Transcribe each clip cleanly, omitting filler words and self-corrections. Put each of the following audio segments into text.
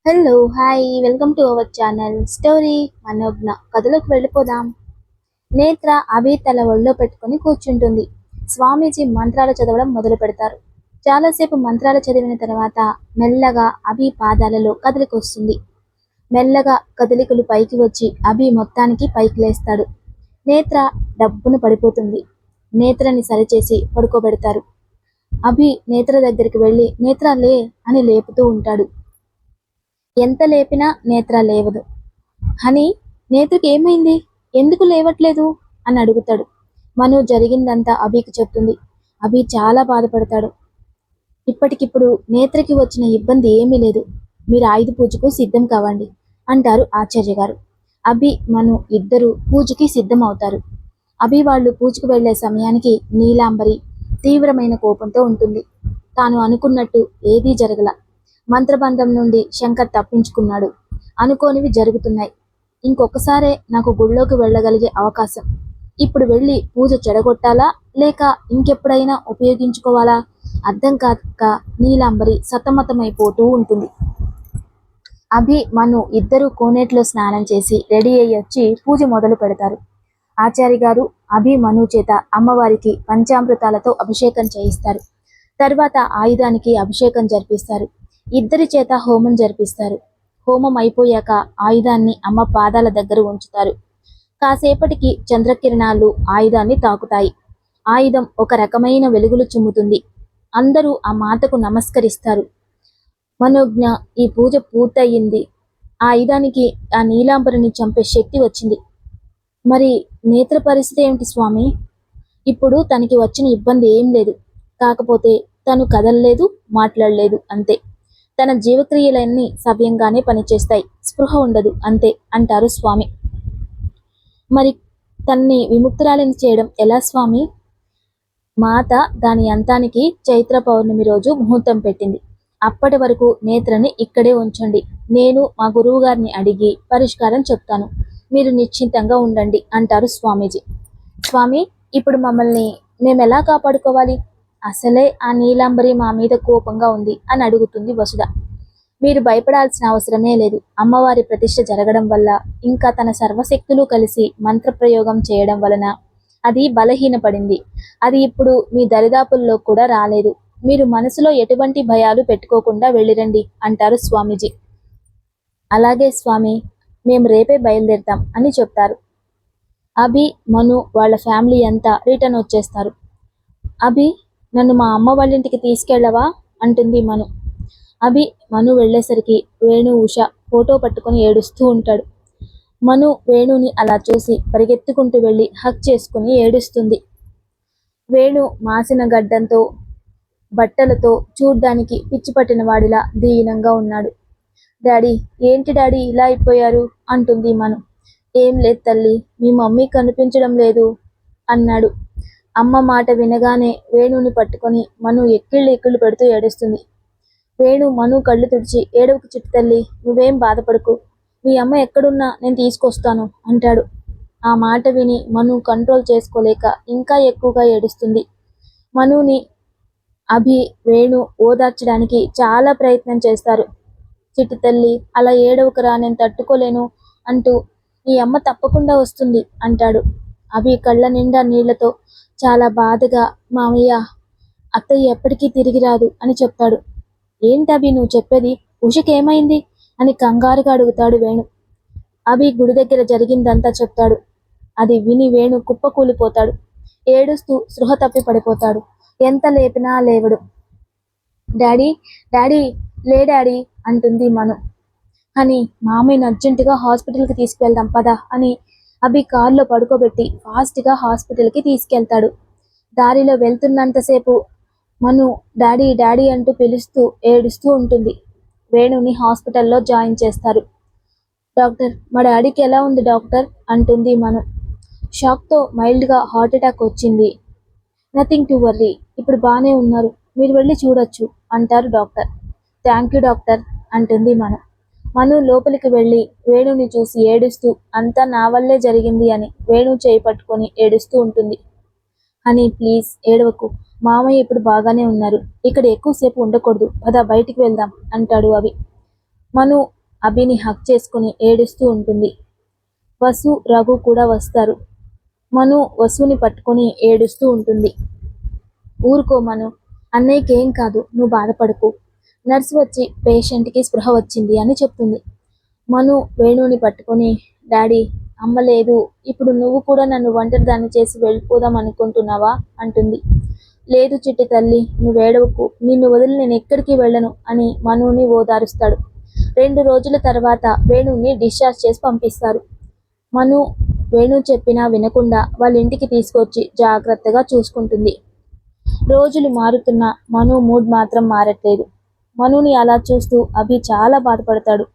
Hello hi welcome to our channel story Manogna. కథలోకి వెళ్ళిపోదాం. నేత్ర అభి తల ఒళ్ళో పెట్టుకుని కూర్చుంటుంది. స్వామీజీ మంత్రాలు చదవడం మొదలు పెడతారు. చాలాసేపు మంత్రాలు చదివిన తర్వాత మెల్లగా అభి పాదాలలో కదలిక వస్తుంది. మెల్లగా కదలికలు పైకి వచ్చి అభి మొత్తానికి పైకి లేస్తాడు. నేత్ర డబ్బును పడిపోతుంది. నేత్రని సరిచేసి పడుకోబెడతారు. అభి నేత్ర దగ్గరికి వెళ్ళి నేత్ర లే అని లేపుతూ ఉంటాడు. ఎంత లేపినా నేత్ర లేవదు. హనీ, నేత్రకి ఏమైంది, ఎందుకు లేవట్లేదు అని అడుగుతాడు. మను జరిగిందంతా అభికి చెప్తుంది. అభి చాలా బాధపడతాడు. ఇప్పటికిప్పుడు నేత్రకి వచ్చిన ఇబ్బంది ఏమీ లేదు, మీరు ఆయుధ పూజకు సిద్ధం కావండి అంటారు ఆచార్య గారు. అభి మను ఇద్దరు పూజకి సిద్ధం అవుతారు. అభి వాళ్ళు పూజకు వెళ్లే సమయానికి నీలాంబరి తీవ్రమైన కోపంతో ఉంటుంది. తాను అనుకున్నట్టు ఏదీ జరగల. మంత్రబంధం నుండి శంకర్ తప్పించుకున్నాడు. అనుకోనివి జరుగుతున్నాయి. ఇంకొకసారే నాకు గుళ్ళోకి వెళ్ళగలిగే అవకాశం. ఇప్పుడు వెళ్ళి పూజ చెడగొట్టాలా లేక ఇంకెప్పుడైనా ఉపయోగించుకోవాలా అర్థం కాక నీలాంబరి సతమతమైపోతూ ఉంటుంది. అభి మను ఇద్దరు కోనేట్లో స్నానం చేసి రెడీ అయ్యి వచ్చి పూజ మొదలు పెడతారు. ఆచార్య గారు అభి మను చేత అమ్మవారికి పంచామృతాలతో అభిషేకం చేయిస్తారు. తర్వాత ఆయుధానికి అభిషేకం జరిపిస్తారు. ఇద్దరి చేత హోమం జరిపిస్తారు. హోమం అయిపోయాక ఆయుధాన్ని అమ్మ పాదాల దగ్గర ఉంచుతారు. కాసేపటికి చంద్రకిరణాలు ఆయుధాన్ని తాకుతాయి. ఆయుధం ఒక రకమైన వెలుగులు చిమ్ముతుంది. అందరూ ఆ మాతకు నమస్కరిస్తారు. మనోజ్ఞ, ఈ పూజ పూర్తయింది. ఆ ఆయుధానికి ఆ నీలాంబరిని చంపే శక్తి వచ్చింది. మరి నేత్ర పరిస్థితి ఏమిటి స్వామి? ఇప్పుడు తనకి వచ్చిన ఇబ్బంది ఏం లేదు. కాకపోతే తను కదలలేదు, మాట్లాడలేదు అంతే. తన జీవక్రియలన్నీ సవ్యంగానే పనిచేస్తాయి, స్పృహ ఉండదు అంతే అంటారు స్వామి. మరి తన్ని విముక్తురాలిని చేయడం ఎలా స్వామి? మాత దాని అంతానికి చైత్ర పౌర్ణమి రోజు ముహూర్తం పెట్టింది. అప్పటి వరకు నేత్రని ఇక్కడే ఉంచండి. నేను మా గురువు గారిని అడిగి పరిష్కారం చెప్తాను. మీరు నిశ్చింతంగా ఉండండి అంటారు స్వామీజీ. స్వామి, ఇప్పుడు మమ్మల్ని మేమెలా కాపాడుకోవాలి? అసలే ఆ నీలాంబరి మా మీద కోపంగా ఉంది అని అడుగుతుంది వసుధ. మీరు భయపడాల్సిన అవసరమే లేదు. అమ్మవారి ప్రతిష్ఠ జరగడం వల్ల ఇంకా తన సర్వశక్తులు కలిసి మంత్రప్రయోగం చేయడం వలన అది బలహీనపడింది. అది ఇప్పుడు మీ దరిదాపుల్లో కూడా రాలేదు. మీరు మనసులో ఎటువంటి భయాలు పెట్టుకోకుండా వెళ్ళిరండి అంటారు స్వామీజీ. అలాగే స్వామి, మేము రేపే బయలుదేరుతాం అని చెప్తారు. అభి మను వాళ్ళ ఫ్యామిలీ అంతా రిటర్న్ వచ్చేస్తారు. అభి, నన్ను మా అమ్మ వాళ్ళ ఇంటికి తీసుకెళ్ళవా అంటుంది మను. అభి మను వెళ్ళేసరికి వేణు ఉష ఫోటో పట్టుకొని ఏడుస్తూ ఉంటాడు. మను వేణుని అలా చూసి పరిగెత్తుకుంటూ వెళ్ళి హక్ చేసుకుని ఏడుస్తుంది. వేణు మాసిన గడ్డంతో బట్టలతో చూడ్డానికి పిచ్చి పట్టిన వాడిలా దీనంగా ఉన్నాడు. డాడీ, ఏంటి డాడీ ఇలా అయిపోయారు అంటుంది మను. ఏం లేదు తల్లి, మీ మమ్మీ కనిపించడం లేదు అన్నాడు. అమ్మ మాట వినగానే వేణుని పట్టుకొని మను ఎక్కిళ్ళు పెడుతూ ఏడుస్తుంది. వేణు మను కళ్ళు తుడిచి, ఏడవకు చిట్టు తల్లి, నువ్వేం బాధపడకు, మీ అమ్మ ఎక్కడున్నా నేను తీసుకొస్తాను అంటాడు. ఆ మాట విని మను కంట్రోల్ చేసుకోలేక ఇంకా ఎక్కువగా ఏడుస్తుంది. మనుని అభి వేణు ఓదార్చడానికి చాలా ప్రయత్నం చేస్తారు. చిట్టు తల్లి, అలా ఏడవకురా, నేను తట్టుకోలేను అంటూ, మీ అమ్మ తప్పకుండా వస్తుంది అంటాడు. అభి కళ్ళ నిండా నీళ్లతో చాలా బాధగా, మామయ్య, అత్తయ్య ఎప్పటికీ తిరిగి రాదు అని చెప్తాడు. ఏంటభి నువ్వు చెప్పేది? ఉషకేమైంది అని కంగారుగా అడుగుతాడు వేణు. అభి గుడి దగ్గర జరిగిందంతా చెప్తాడు. అది విని వేణు కుప్పకూలిపోతాడు. ఏడుస్తూ సృహ తప్పి పడిపోతాడు. ఎంత లేపినా లేవడు. డాడీ, డాడీ, లే డాడీ అంటుంది మను. అని మామయ్యని అర్జెంటుగా హాస్పిటల్కి తీసుకెళ్దాం పదా అని అభి కారులో పడుకోబెట్టి ఫాస్ట్గా హాస్పిటల్కి తీసుకెళ్తాడు. దారిలో వెళ్తున్నంతసేపు మను డాడీ డాడీ అంటూ పిలుస్తూ ఏడుస్తూ ఉంటుంది. వేణుని హాస్పిటల్లో జాయిన్ చేస్తారు. డాక్టర్, మా డాడీకి ఎలా ఉంది డాక్టర్ అంటుంది మను. షాక్తో మైల్డ్గా హార్ట్ అటాక్ వచ్చింది. నథింగ్ టు వర్రీ, ఇప్పుడు బాగానే ఉన్నారు, మీరు వెళ్ళి చూడొచ్చు అంటారు డాక్టర్. థ్యాంక్ యూ డాక్టర్ అంటుంది మను. మను లోపలికి వెళ్ళి వేణుని చూసి ఏడుస్తూ అంతా నా వల్లే జరిగింది అని వేణు చేయి పట్టుకొని ఏడుస్తూ ఉంటుంది. హనీ ప్లీజ్ ఏడవకు, మామయ్య ఇప్పుడు బాగానే ఉన్నారు, ఇక్కడ ఎక్కువసేపు ఉండకూడదు, పద బయటికి వెళ్దాం అంటాడు అవి. మను అభిని హక్ చేసుకుని ఏడుస్తూ ఉంటుంది. వసు, రఘు కూడా వస్తారు. మను వసుని పట్టుకొని ఏడుస్తూ ఉంటుంది. ఊరుకో మను, అన్నయ్యకి ఏం కాదు, నువ్వు బాధపడకు. నర్సు వచ్చి పేషెంట్కి స్పృహ వచ్చింది అని చెప్తుంది. మను వేణుని పట్టుకొని, డాడీ, అమ్మ లేదు, ఇప్పుడు నువ్వు కూడా నన్ను ఒంటరిదాన్ని చేసి వెళ్ళిపోదాం అనుకుంటున్నావా అంటుంది. లేదు చిట్టి తల్లి, నువ్వేడవకు, నిన్ను వదిలి నేను ఎక్కడికి వెళ్ళను అని మనుని ఓదారుస్తాడు. 2 రోజుల తర్వాత వేణుని డిశ్చార్జ్ చేసి పంపిస్తారు. మను వేణు చెప్పినా వినకుండా వాళ్ళ ఇంటికి తీసుకొచ్చి జాగ్రత్తగా చూసుకుంటుంది. రోజులు మారుతున్నా మను మూడ్ మాత్రం మారట్లేదు. మనుని అలా చూస్తూ అభి చాలా బాధపడతాడు.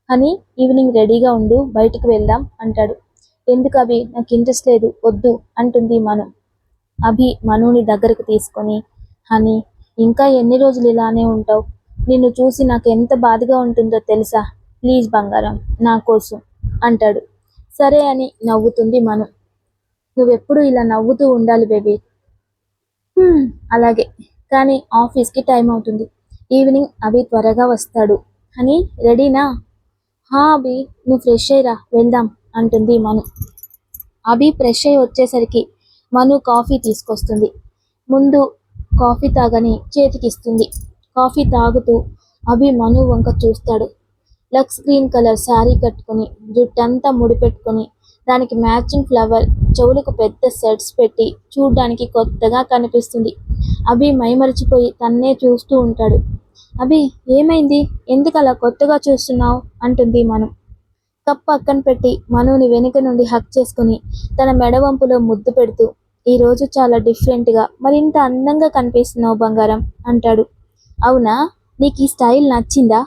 అని ఈవినింగ్ రెడీగా ఉండు, బయటికి వెళ్దాం అంటాడు. ఎందుకు అభి, నాకు ఇంట్రెస్ట్ లేదు, వద్దు అంటుంది మను. అభి మనుని దగ్గరకు తీసుకొని, హనీ, ఇంకా ఎన్ని రోజులు ఇలానే ఉంటావు? నిన్ను చూసి నాకు ఎంత బాధగా ఉంటుందో తెలుసా? ప్లీజ్ బంగారం, నా కోసం అంటాడు. సరే అని నవ్వుతుంది మను. నువ్వెప్పుడు ఇలా నవ్వుతూ ఉండాలి బేబీ. అలాగే, కానీ ఆఫీస్కి టైం అవుతుంది. ఈవినింగ్ అభి త్వరగా వస్తాడు. అని రెడీనా? హా అభి, నువ్వు ఫ్రెష్ అయ్యిరా, వెళ్దాం అంటుంది మను. అభి ఫ్రెష్ అయ్యి వచ్చేసరికి మను కాఫీ తీసుకొస్తుంది. ముందు కాఫీ తాగని చేతికిస్తుంది. కాఫీ తాగుతూ అభి మను వంక చూస్తాడు. లక్స్ గ్రీన్ కలర్ శారీ కట్టుకుని, జుట్టంతా ముడిపెట్టుకుని, దానికి మ్యాచింగ్ ఫ్లవర్, చెవులకు పెద్ద సెట్స్ పెట్టి చూడ్డానికి కొత్తగా కనిపిస్తుంది. అభి మైమరిచిపోయి తన్నే చూస్తూ ఉంటాడు. అభి, ఏమైంది, ఎందుకు అలా కొత్తగా చూస్తున్నావు అంటుంది మను. కప్ పక్కన పెట్టి మనుని వెనుక నుండి హక్ చేసుకుని తన మెడవంపులో ముద్దు పెడుతూ, ఈరోజు చాలా డిఫరెంట్గా, మరింత అందంగా కనిపిస్తున్నావు బంగారం అంటాడు. అవునా, నీకు ఈ స్టైల్ నచ్చిందా?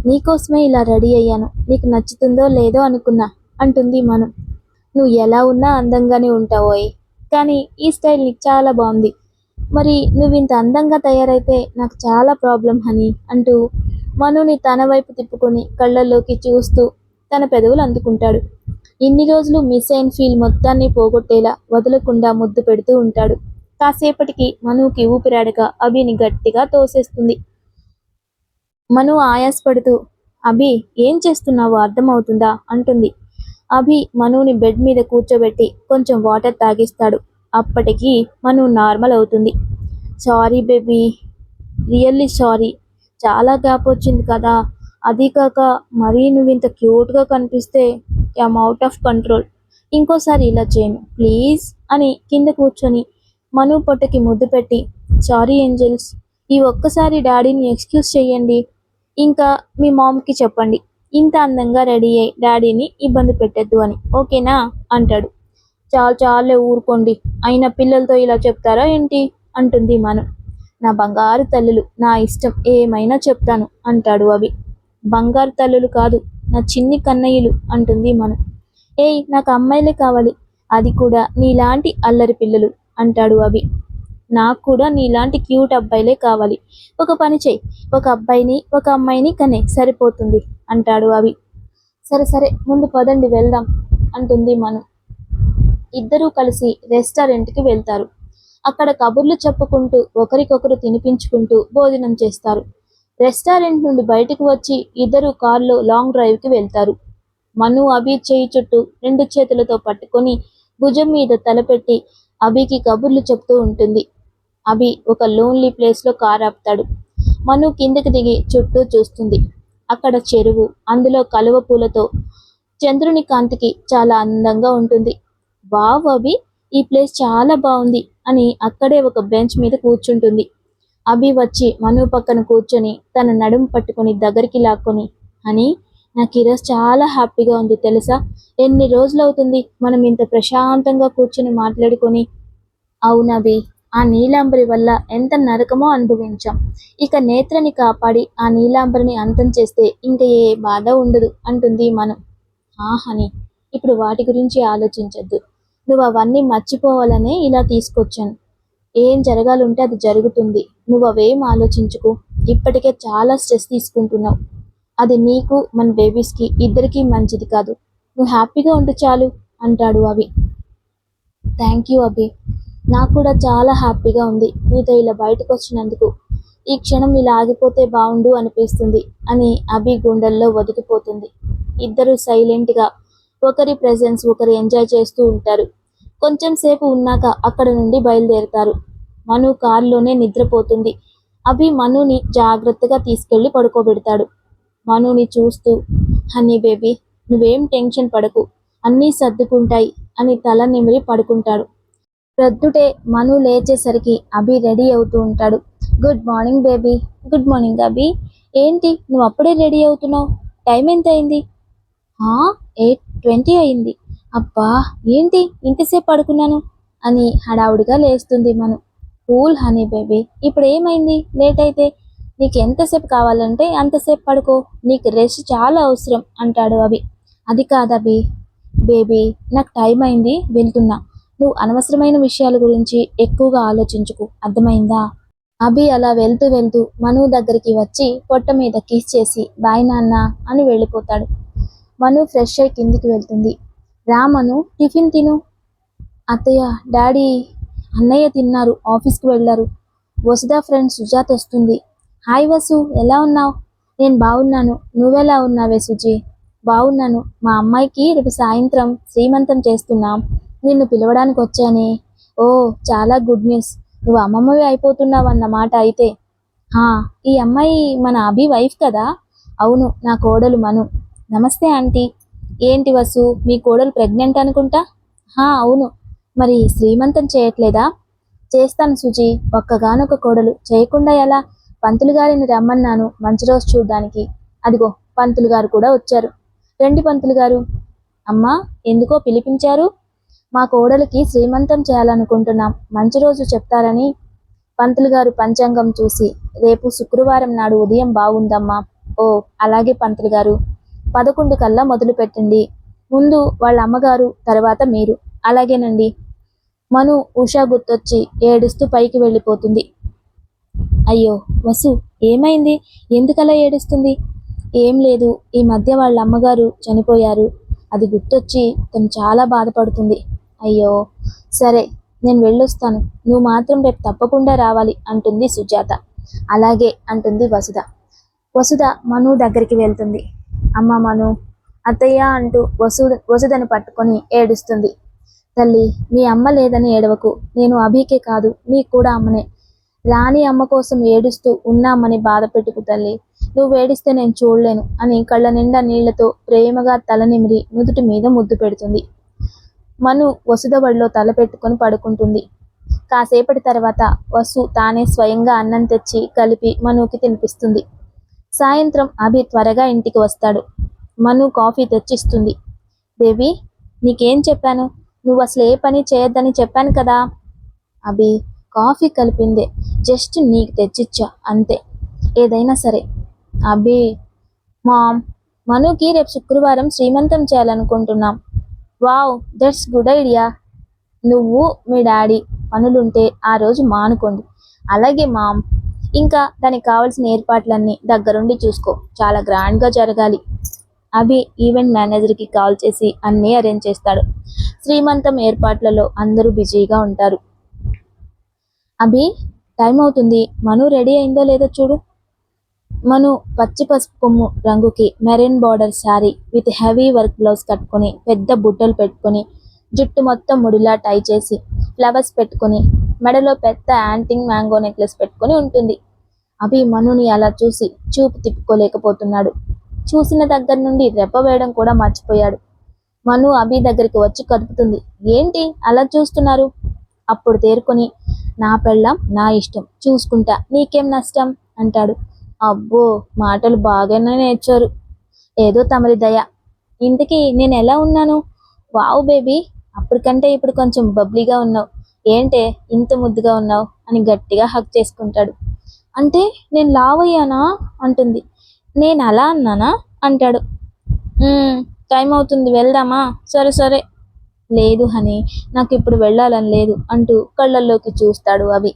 నీకోసమే ఇలా రెడీ అయ్యాను, నీకు నచ్చుతుందో లేదో అనుకున్నా అంటుంది మను. నువ్వు ఎలా ఉన్నా అందంగానే ఉంటావోయ్, కానీ ఈ స్టైల్ నీకు చాలా బాగుంది. మరి నువ్వు ఇంత అందంగా తయారైతే నాకు చాలా ప్రాబ్లం హనీ అంటూ మనుని తన వైపు తిప్పుకొని కళ్ళల్లోకి చూస్తూ తన పెదవులు అందుకుంటాడు. ఇన్ని రోజులు మిస్ అయిన ఫీల్ మొత్తాన్ని పోగొట్టేలా వదలకుండా ముద్దు పెడుతూ ఉంటాడు. కాసేపటికి మనుకి ఊపిరాడక అభిని గట్టిగా తోసేస్తుంది. మను ఆయాసపడుతూ, అభి, ఏం చేస్తున్నావో అర్థమవుతుందా అంటుంది. అభి మనుని బెడ్ మీద కూర్చోబెట్టి కొంచెం వాటర్ తాగిస్తాడు. అప్పటికి మను నార్మల్ అవుతుంది. సారీ బేబీ, రియల్లీ సారీ, చాలా గ్యాప్ వచ్చింది కదా, అది కాక మరీ నువ్వు ఇంత క్యూట్గా కనిపిస్తే ఐమ్ అవుట్ ఆఫ్ కంట్రోల్. ఇంకోసారి ఇలా చేయను ప్లీజ్ అని కింద కూర్చొని మను పొట్టకి ముద్దు పెట్టి, సారీ ఏంజల్స్, ఈ ఒక్కసారి డాడీని ఎక్స్క్యూజ్ చెయ్యండి, ఇంకా మీ మామ్కి చెప్పండి ఇంత అందంగా రెడీ అయ్యి డాడీని ఇబ్బంది పెట్టద్దు అని, ఓకేనా అంటాడు. చాలే ఊరుకోండి, అయినా పిల్లలతో ఇలా చెప్తారా ఏంటి అంటుంది మను. నా బంగారు తల్లులు, నా ఇష్టం, ఏమైనా చెప్తాను అంటాడు అభి. బంగారు తల్లులు కాదు, నా చిన్ని కన్నయ్యలు అంటుంది మను. ఏయ్, నాకు అమ్మాయిలే కావాలి, అది కూడా నీలాంటి అల్లరి పిల్లలు అంటాడు అభి. నాకు కూడా నీలాంటి క్యూట్ అబ్బాయిలే కావాలి. ఒక పని చెయ్యి, ఒక అబ్బాయిని ఒక అమ్మాయిని కనే సరిపోతుంది అంటాడు అభి. సరే ముందు పదండి వెళ్దాం అంటుంది మను. ఇద్దరూ కలిసి రెస్టారెంట్కి వెళ్తారు. అక్కడ కబుర్లు చెప్పుకుంటూ ఒకరికొకరు తినిపించుకుంటూ భోజనం చేస్తారు. రెస్టారెంట్ నుండి బయటకు వచ్చి ఇద్దరు కార్లో లాంగ్ డ్రైవ్కి వెళ్తారు. మను అభి చేయి చుట్టూ 2 చేతులతో పట్టుకొని భుజం మీద తలపెట్టి అభికి కబుర్లు చెప్తూ ఉంటుంది. అభి ఒక లోన్లీ ప్లేస్లో కార్ ఆపుతాడు. మను కిందకి దిగి చుట్టూ చూస్తుంది. అక్కడ చెరువు, అందులో కలువ పూలతో చంద్రుని కాంతికి చాలా అందంగా ఉంటుంది. వావ్ అభి, ఈ ప్లేస్ చాలా బాగుంది అని అక్కడే ఒక బెంచ్ మీద కూర్చుంటుంది. అభి వచ్చి మను పక్కన కూర్చొని తన నడుము పట్టుకొని దగ్గరికి లాక్కొని, అని నాకు ఈరోజు చాలా హ్యాపీగా ఉంది తెలుసా, ఎన్ని రోజులు అవుతుంది మనం ఇంత ప్రశాంతంగా కూర్చొని మాట్లాడుకొని. అవునభి, ఆ నీలాంబరి వల్ల ఎంత నరకమో అనుభవించాం. ఇక నేత్రని కాపాడి ఆ నీలాంబరిని అంతం చేస్తే ఇంక ఏ బాధ ఉండదు అంటుంది మనం. హని, ఇప్పుడు వాటి గురించి ఆలోచించద్దు, నువ్వు అవన్నీ మర్చిపోవాలనే ఇలా తీసుకొచ్చాను. ఏం జరగాలంటే అది జరుగుతుంది, నువ్వు అవేం ఆలోచించుకో. ఇప్పటికే చాలా స్ట్రెస్ తీసుకుంటున్నావు, అది నీకు మన బేబీస్కి ఇద్దరికీ మంచిది కాదు. నువ్వు హ్యాపీగా ఉండు చాలు అంటాడు అభి. థ్యాంక్ యూ అభి, నాకు కూడా చాలా హ్యాపీగా ఉంది నీతో ఇలా బయటకు వచ్చినందుకు. ఈ క్షణం ఇలా ఆగిపోతే బావుండు అనిపిస్తుంది అని అభి గుండెల్లో ఒదిగిపోతుంది. ఇద్దరు సైలెంట్గా ఒకరి ప్రెజెన్స్ ఒకరు ఎంజాయ్ చేస్తూ ఉంటారు. కొంచెం సేపు ఉన్నాక అక్కడ నుండి బయలుదేరుతారు. మను కారులోనే నిద్రపోతుంది. అభి మనుని జాగ్రత్తగా తీసుకెళ్లి పడుకోబెడతాడు. మనుని చూస్తూ, హనీ బేబీ, నువ్వేం టెన్షన్ పడకు, అన్నీ సర్దుకుంటాయి అని తల నిమిరి పడుకుంటాడు. ప్రొద్దుటే మను లేచేసరికి అభి రెడీ అవుతూ ఉంటాడు. Good morning baby. Good morning Abhi. ఏంటి నువ్వు అప్పుడే రెడీ అవుతున్నావు? టైం ఎంత అయింది? 8:20 అయింది. అబ్బా, ఏంటి ఇంతసేపు పడుకున్నాను అని హడావుడిగా లేస్తుంది మను. కూల్ హనీ బేబీ, ఇప్పుడు ఏమైంది లేట్ అయితే? నీకు ఎంతసేపు కావాలంటే అంతసేపు పడుకో, నీకు రెస్ట్ చాలా అవసరం అంటాడు అభి. అది కాదభి. బేబీ, నాకు టైం అయింది, వెళ్తున్నా. నువ్వు అనవసరమైన విషయాల గురించి ఎక్కువగా ఆలోచించుకు, అర్థమైందా? అభి అలా వెళ్తూ వెళ్తూ మను దగ్గరికి వచ్చి పొట్ట మీద కిస్ చేసి బాయ్ నాన్న అని వెళ్ళిపోతాడు. మను ఫ్రెష్ అయి కిందికి వెళ్తుంది. రా మను, టిఫిన్ తిను. అత్తయ్య, డాడీ, అన్నయ్య తిన్నారు, ఆఫీస్కి వెళ్ళారు. వసుదా ఫ్రెండ్ సుజాత వస్తుంది. హాయ్ వసు, ఎలా ఉన్నావు? నేను బాగున్నాను, నువ్వెలా ఉన్నావే సుజీ? బాగున్నాను. మా అమ్మాయికి రేపు సాయంత్రం శ్రీమంతం చేస్తున్నాం, నిన్ను పిలవడానికి వచ్చానే. ఓ, చాలా గుడ్ న్యూస్. నువ్వు అమ్మమ్మవి అయిపోతున్నావన్నమాట అయితే. ఈ అమ్మాయి మన అభి వైఫ్ కదా? అవును, నా కోడలు మను. నమస్తే ఆంటీ. ఏంటి వసు, మీ కోడలు ప్రెగ్నెంట్ అనుకుంటా? అవును. మరి శ్రీమంతం చేయట్లేదా? చేస్తాను సుజీ, ఒక్కగానొక కోడలు, చేయకుండా ఎలా? పంతులు గారిని రమ్మన్నాను మంచి రోజు చూడ్డానికి. అదిగో పంతులు గారు కూడా వచ్చారు. రండి పంతులు గారు. అమ్మా, ఎందుకో పిలిపించారు? మా కోడలికి శ్రీమంతం చేయాలనుకుంటున్నాం, మంచి రోజు చెప్తారని. పంతులు గారు పంచాంగం చూసి, రేపు శుక్రవారం నాడు ఉదయం బాగుందమ్మా. ఓ, అలాగే పంతులు గారు. 11 కల్లా మొదలు పెట్టండి. ముందు వాళ్ళ అమ్మగారు, తర్వాత మీరు. అలాగేనండి. మను ఉషా గుర్తొచ్చి ఏడుస్తూ పైకి వెళ్ళిపోతుంది. అయ్యో వసు, ఏమైంది? ఎందుకలా ఏడుస్తుంది? ఏం లేదు, ఈ మధ్య వాళ్ళ అమ్మగారు చనిపోయారు, అది గుర్తొచ్చి తను చాలా బాధపడుతుంది. అయ్యో, సరే, నేను వెళ్ళొస్తాను, నువ్వు మాత్రం రేపు తప్పకుండా రావాలి అంటుంది సుజాత. అలాగే అంటుంది వసుధ. వసుధ మను దగ్గరికి వెళ్తుంది. అమ్మ మను, అత్తయ్య అంటూ వసుధని పట్టుకొని ఏడుస్తుంది. తల్లి, నీ అమ్మ లేదని ఏడవకు, నేను అభికే కాదు నీకు కూడా అమ్మనే. రాణి అమ్మ కోసం ఏడుస్తూ ఉన్నామని బాధ పెట్టుకు తల్లి, నువ్వు ఏడిస్తే నేను చూడలేను అని కళ్ళ నిండా నీళ్లతో ప్రేమగా తల నిమిరి నుదుటి మీద ముద్దు పెడుతుంది. మను వసుధ బడిలో తల పెట్టుకొని పడుకుంటుంది. కాసేపటి తర్వాత వసు తానే స్వయంగా అన్నం తెచ్చి కలిపి మనుకి తినిపిస్తుంది. సాయంత్రం అభి త్వరగా ఇంటికి వస్తాడు. మను కాఫీ తెచ్చిస్తుంది. బేబీ, నీకేం చెప్పాను? నువ్వు అసలు ఏ పని చేయొద్దని చెప్పాను కదా. అభి, కాఫీ కలిపిందే, జస్ట్ నీకు తెచ్చిచ్చా అంతే, ఏదైనా సరే. అభి, మామ్, మనుకి రేపు శుక్రవారం శ్రీమంతం చేయాలనుకుంటున్నాం. Wow, that's good idea. నువ్వు మీ డాడీ పనులుంటే ఆ రోజు మానుకోండి. అలాగే మామ్. ఇంకా దానికి కావాల్సిన ఏర్పాట్లన్నీ దగ్గరుండి చూసుకో, చాలా గ్రాండ్గా జరగాలి. అభి ఈవెంట్ మేనేజర్కి కాల్ చేసి అన్నీ అరేంజ్ చేస్తాడు. శ్రీమంతం ఏర్పాట్లలో అందరూ బిజీగా ఉంటారు. అభి, టైం అవుతుంది, మను రెడీ అయిందో లేదో చూడు. మను పచ్చి పసుపు కొమ్ము రంగుకి marine border sari with heavy work blouse కట్టుకొని, పెద్ద బుట్టలు పెట్టుకొని, జుట్టు మొత్తం ముడిలా టై చేసి, ఫ్లవర్స్ పెట్టుకొని, మెడలో పెద్ద యాంటింగ్ మ్యాంగో నెక్లెస్ పెట్టుకొని ఉంటుంది. అభి మనుని అలా చూసి చూపు తిప్పుకోలేకపోతున్నాడు. చూసిన దగ్గర నుండి రెప్ప వేయడం కూడా మర్చిపోయాడు. మను అభి దగ్గరికి వచ్చి కదుపుతుంది. ఏంటి అలా చూస్తున్నారు? అప్పుడు తేరుకొని, నా పెళ్ళాం నా ఇష్టం, చూసుకుంటా, నీకేం నష్టం అంటాడు. అబ్బో, మాటలు బాగానే నేర్చారు. ఏదో తమరి దయ. ఇంతకీ నేను ఎలా ఉన్నాను? వావ్ బేబీ, అప్పటికంటే ఇప్పుడు కొంచెం బబ్లీగా ఉన్నావు. ఏంటే ఇంత ముద్దుగా ఉన్నావు అని గట్టిగా హక్ చేసుకుంటాడు. అంటే నేను లావయ్యానా అంటుంది. నేను అలా అన్నానా అంటాడు. టైం అవుతుంది, వెళ్దామా? సరే సరే. లేదు హనీ, నాకు ఇప్పుడు వెళ్ళాలని లేదు అంటూ కళ్ళల్లోకి చూస్తాడు అభి.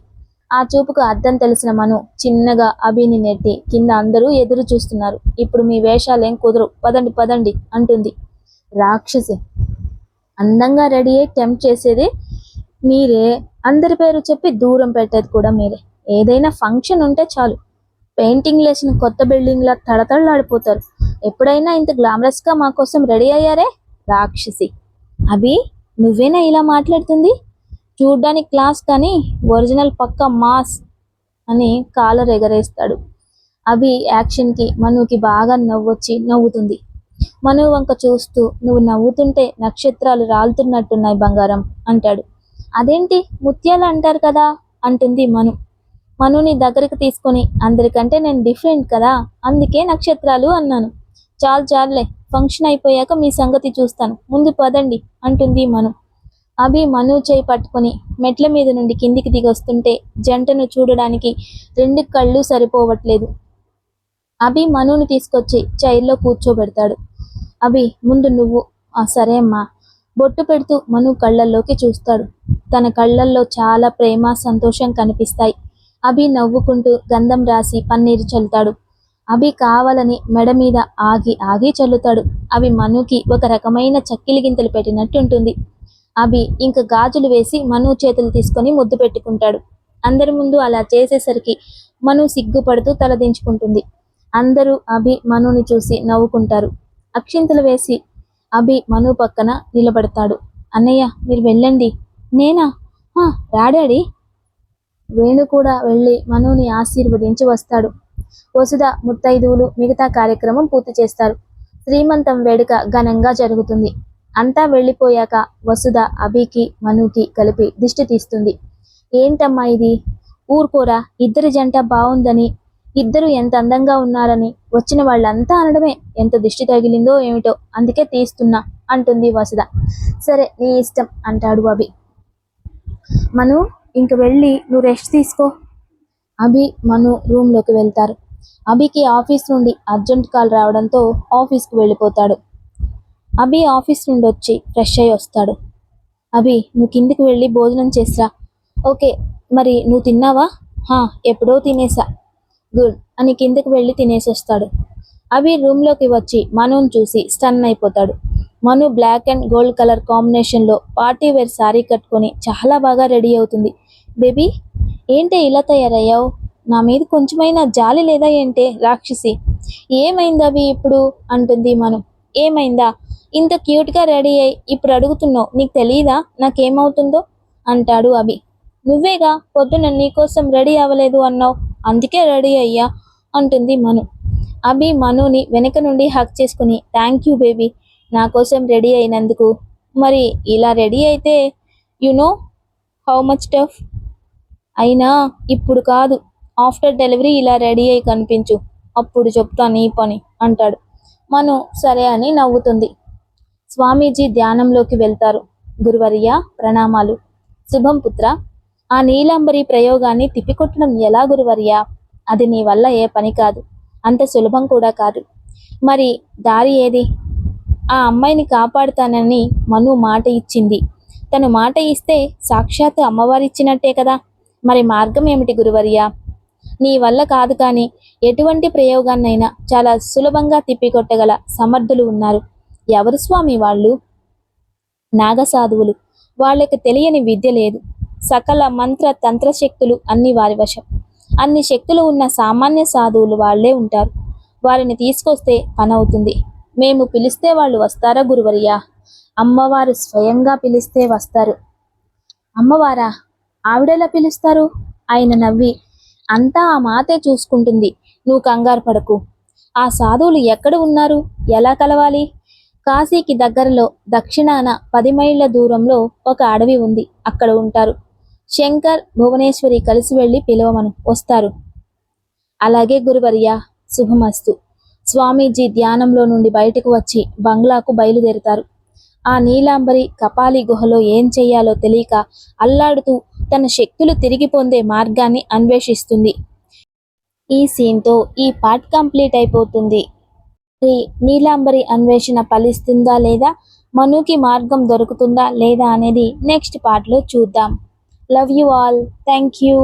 ఆ చూపుకు అర్థం తెలిసిన మను చిన్నగా అభిని నెట్టి కింద అందరూ ఎదురు చూస్తున్నారు. ఇప్పుడు మీ వేషాలేం కుదరు, పదండి పదండి అంటుంది. రాక్షసి, అందంగా రెడీ అయ్యి టెంప్ట్ చేసేది మీరే, అందరి పేరు చెప్పి దూరం పెట్టేది కూడా మీరే. ఏదైనా ఫంక్షన్ ఉంటే చాలు పెయింటింగ్ లేసిన కొత్త బిల్డింగ్లా తడతడలాడిపోతారు. ఎప్పుడైనా ఇంత గ్లామరస్గా మా కోసం రెడీ అయ్యారే రాక్షసి. అభి, నువ్వేనా ఇలా మాట్లాడుతుంది? చూడ్డానికి క్లాస్ కానీ ఒరిజినల్ పక్క మాస్ అని కాలర్ ఎగరేస్తాడు. అభి యాక్షన్కి మనుకి బాగా నవ్వొచ్చి నవ్వుతుంది. మను వంక చూస్తూ, నువ్వు నవ్వుతుంటే నక్షత్రాలు రాలుతున్నట్టున్నాయి బంగారం అంటాడు. అదేంటి ముత్యాలు అంటారు కదా అంటుంది మను. మనుని దగ్గరికి తీసుకొని, అందరికంటే నేను డిఫరెంట్ కదా, అందుకే నక్షత్రాలు అన్నాను. చాలు చాలులే, ఫంక్షన్ అయిపోయాక మీ సంగతి చూస్తాను, ముందు పదండి అంటుంది మను. అభి మను చేయి పట్టుకొని మెట్ల మీద నుండి కిందికి దిగొస్తుంటే జంటను చూడడానికి 2 కళ్ళు సరిపోవట్లేదు. అభి మనుని తీసుకొచ్చి చైర్లో కూర్చోబెడతాడు. అభి, ముందు నువ్వు. సరే అమ్మా. బొట్టు పెడుతూ మను కళ్ళల్లోకి చూస్తాడు. తన కళ్ళల్లో చాలా ప్రేమ, సంతోషం కనిపిస్తాయి. అభి నవ్వుకుంటూ గంధం రాసి పన్నీరు చల్లుతాడు. అభి కావాలని మెడ మీద ఆగి ఆగి చల్లుతాడు. అవి మనుకి ఒక రకమైన చక్కిలి గింతలు పెట్టినట్టుంటుంది. అభి ఇంక గాజులు వేసి మను చేతులు తీసుకొని ముద్దు పెట్టుకుంటాడు. అందరి ముందు అలా చేసేసరికి మను సిగ్గుపడుతూ తలదించుకుంటుంది. అందరూ అభి మనుని చూసి నవ్వుకుంటారు. అక్షింతలు వేసి అభి మను పక్కన నిలబడతాడు. అన్నయ్య, మీరు వెళ్ళండి. నేనా? రాడాడి. వేణు కూడా వెళ్ళి మనుని ఆశీర్వదించి వస్తాడు. వసుధ, ముత్తైదువులు మిగతా కార్యక్రమం పూర్తి చేస్తారు. శ్రీమంతం వేడుక ఘనంగా జరుగుతుంది. అంతా వెళ్ళిపోయాక వసుధ అభికి మనుకి కలిపి దిష్టి తీస్తుంది. ఏంటమ్మా ఇది? ఊరుకోరా, ఇద్దరి జంట బాగుందని, ఇద్దరు ఎంత అందంగా ఉన్నారని వచ్చిన వాళ్ళంతా అనడమే. ఎంత దిష్టి తగిలిందో ఏమిటో, అందుకే తీస్తున్నా అంటుంది వసుధ. సరే, నీ ఇష్టం అంటాడు అభి. మను, ఇంక వెళ్ళి నువ్వు రెస్ట్ తీసుకో. అభి మను రూమ్లోకి వెళ్తారు. అభికి ఆఫీస్ నుండి అర్జెంట్ కాల్ రావడంతో ఆఫీస్కి వెళ్ళిపోతాడు. అభి ఆఫీస్ నుండి వచ్చి ఫ్రెష్ అయ్యి వస్తాడు. అభి, నువ్వు కిందికి వెళ్ళి భోజనం చేసిరా. ఓకే, మరి నువ్వు తిన్నావా? ఎప్పుడో తినేసా. గుడ్ అని కిందికి వెళ్ళి తినేసి వస్తాడు. అభి రూమ్లోకి వచ్చి మనుని చూసి స్టన్ అయిపోతాడు. మను బ్లాక్ అండ్ గోల్డ్ కలర్ కాంబినేషన్లో పార్టీ వేర్ శారీ కట్టుకొని చాలా బాగా రెడీ అవుతుంది. బేబీ, ఏంటే ఇలా తయారయ్యావు? నా మీద కొంచెమైనా జాలి లేదా ఏంటే రాక్షసి? ఏమైంది అభి ఇప్పుడు అంటుంది మను. ఏమైందా? ఇంత క్యూట్గా రెడీ అయ్యి ఇప్పుడు అడుగుతున్నావు, నీకు తెలియదా నాకేమవుతుందో అంటాడు అభి. నువ్వేగా పొద్దున నీకోసం రెడీ అవ్వలేదు అన్నావు, అందుకే రెడీ అయ్యా అంటుంది మను. అభి మనుని వెనక నుండి హక్ చేసుకుని, థ్యాంక్ యూ బేబీ, నా కోసం రెడీ అయినందుకు. మరి ఇలా రెడీ అయితే you know how much tough. అయినా ఇప్పుడు కాదు, ఆఫ్టర్ డెలివరీ ఇలా రెడీ అయి కనిపించు, అప్పుడు చెప్తా నీ పని అంటాడు. మను సరే అని నవ్వుతుంది. స్వామీజీ ధ్యానంలోకి వెళ్తారు. గురువర్య ప్రణామాలు. శుభం పుత్ర. ఆ నీలాంబరి ప్రయోగాన్ని తిప్పికొట్టడం ఎలా గురువర్య? అది నీ వల్ల ఏ పని కాదు, అంత సులభం కూడా కాదు. మరి దారి ఏది? ఆ అమ్మాయిని కాపాడుతానని మను మాట ఇచ్చింది. తను మాట ఇస్తే సాక్షాత్ అమ్మవారిచ్చినట్టే కదా. మరి మార్గం ఏమిటి గురువర్య? నీ వల్ల కాదు, కానీ ఎటువంటి ప్రయోగాన్నైనా చాలా సులభంగా తిప్పికొట్టగల సమర్థులు ఉన్నారు. ఎవరు స్వామి వాళ్ళు? నాగసాధువులు. వాళ్ళకి తెలియని విద్య లేదు. సకల మంత్ర తంత్ర శక్తులు అన్ని వారి వశం. అన్ని శక్తులు ఉన్న సామాన్య సాధువులు వాళ్లే ఉంటారు. వారిని తీసుకొస్తే పనవుతుంది. మేము పిలిస్తే వాళ్ళు వస్తారా గురువర్య? అమ్మవారు స్వయంగా పిలిస్తే వస్తారు. అమ్మవారా? ఆవిడెలా పిలుస్తారు? ఆయన నవ్వి, అంతా ఆ మాతే చూసుకుంటుంది, నువ్వు కంగారు పడకు. ఆ సాధువులు ఎక్కడ ఉన్నారు, ఎలా కలవాలి? కాశీకి దగ్గరలో దక్షిణాన 10 మైళ్ళ దూరంలో ఒక అడవి ఉంది, అక్కడ ఉంటారు. శంకర్, భువనేశ్వరి కలిసి వెళ్ళి పిలవమను, వస్తారు. అలాగే గురువర్య, శుభమస్తు. స్వామీజీ ధ్యానంలో నుండి బయటకు వచ్చి బంగ్లాకు బయలుదేరుతారు. ఆ నీలాంబరి కపాలి గుహలో ఏం చెయ్యాలో తెలియక అల్లాడుతూ తన శక్తులు తిరిగి పొందే మార్గాన్ని అన్వేషిస్తుంది. ఈ సీన్తో ఈ పార్ట్ కంప్లీట్ అయిపోతుంది. నీలాంబరి అన్వేషణ ఫలిస్తుందా లేదా, మనుకి మార్గం దొరుకుతుందా లేదా అనేది నెక్స్ట్ పార్ట్లో చూద్దాం. Love you all. Thank you.